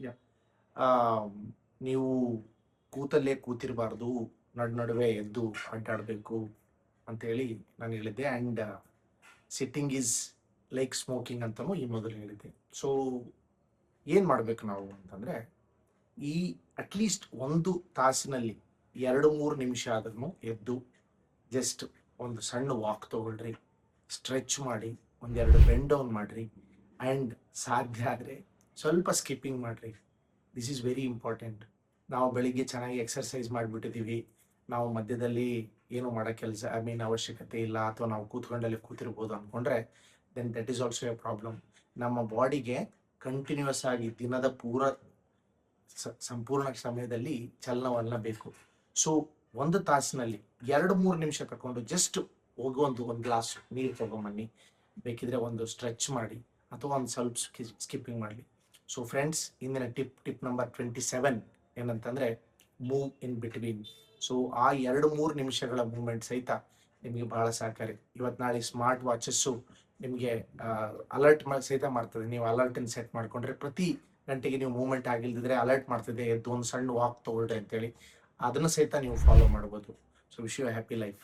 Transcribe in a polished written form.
ಯಾ ನೀವು ಕೂತಲ್ಲೇ ಕೂತಿರಬಾರ್ದು, ನಡುವೆ ಎದ್ದು ಅಡ್ಡಾಡಬೇಕು ಅಂತೇಳಿ ನಾನು ಹೇಳಿದ್ದೆ. And sitting is like smoking ಅಂತಲೂ ಈ ಮೊದಲು ಹೇಳಿದ್ದೆ. ಸೊ ಏನು ಮಾಡಬೇಕು ನಾವು ಅಂತಂದರೆ, ಈ ಅಟ್ಲೀಸ್ಟ್ ಒಂದು ತಾಸಿನಲ್ಲಿ 2-3 ನಿಮಿಷ ಆದ್ರೂ ಎದ್ದು ಜಸ್ಟ್ ಒಂದು ಸಣ್ಣ ವಾಕ್ ತೊಗೊಳ್ರಿ, ಸ್ಟ್ರೆಚ್ ಮಾಡಿ, ಒಂದೆರಡು ಬೆಂಡ್ ಡೌನ್ ಮಾಡಿರಿ, ಆ್ಯಂಡ್ ಸಾಧ್ಯ ಆದರೆ ಸ್ವಲ್ಪ ಸ್ಕಿಪ್ಪಿಂಗ್ ಮಾಡಿರಿ. This is very important. ನಾವು ಬೆಳಿಗ್ಗೆ ಚೆನ್ನಾಗಿ ಎಕ್ಸರ್ಸೈಸ್ ಮಾಡಿಬಿಟ್ಟಿದ್ದೀವಿ, ನಾವು ಮಧ್ಯದಲ್ಲಿ ಏನು ಮಾಡೋ ಕೆಲಸ ಅವಶ್ಯಕತೆ ಇಲ್ಲ, ಅಥವಾ ನಾವು ಕೂತಿರ್ಬೋದು ಅಂದ್ಕೊಂಡ್ರೆ then that is also a problem. ನಮ್ಮ ಬಾಡಿಗೆ ಕಂಟಿನ್ಯೂಸ್ ಆಗಿ ದಿನದ ಸಂಪೂರ್ಣ ಸಮಯದಲ್ಲಿ ಚಲನವಲನ ಬೇಕು. ಸೊ ಒಂದು ತಾಸಿನಲ್ಲಿ 2-3 ನಿಮಿಷ ತಗೊಂಡು ಜಸ್ಟ್ ಹೋಗುವಂಥ ಒಂದು ಗ್ಲಾಸ್ ನೀರು ತೊಗೊಂಬನ್ನಿ, ಬೇಕಿದ್ರೆ ಒಂದು ಸ್ಟ್ರೆಚ್ ಮಾಡಿ, ಅಥವಾ ಒಂದು ಸ್ವಲ್ಪ ಸ್ಕಿಪ್ಪಿಂಗ್ ಮಾಡಲಿ. ಸೊ ಫ್ರೆಂಡ್ಸ್, ಇಂದಿನ ಟಿಪ್ ನಂಬರ್ 27 ಏನಂತಂದರೆ, ಮೂವ್ ಇನ್ ಬಿಟ್ವೀನ್. ಸೊ ಆ 2-3 ನಿಮಿಷಗಳ ಮೂವ್ಮೆಂಟ್ ಸಹಿತ ನಿಮಗೆ ಬಹಳ ಸಹಕಾರಿ. ಇವತ್ತು ನಾಳೆ ಸ್ಮಾರ್ಟ್ ವಾಚಸ್ಸು ನಿಮಗೆ ಅಲರ್ಟ್ ಸಹಿತ ಮಾಡ್ತದೆ. ನೀವು ಅಲರ್ಟನ್ನು ಸೆಟ್ ಮಾಡಿಕೊಂಡ್ರೆ ಪ್ರತಿ ಗಂಟೆಗೆ ನೀವು ಮೂವ್ಮೆಂಟ್ ಆಗಿಲ್ದಿದ್ರೆ ಅಲರ್ಟ್ ಮಾಡ್ತದೆ, ಎದ್ದು ಒಂದು ಸಣ್ಣ ವಾಕ್ ತೊಗೊಳ್ರಿ ಅಂತೇಳಿ. ಅದನ್ನು ಸಹಿತ ನೀವು ಫಾಲೋ ಮಾಡ್ಬೋದು. So wish you happy life.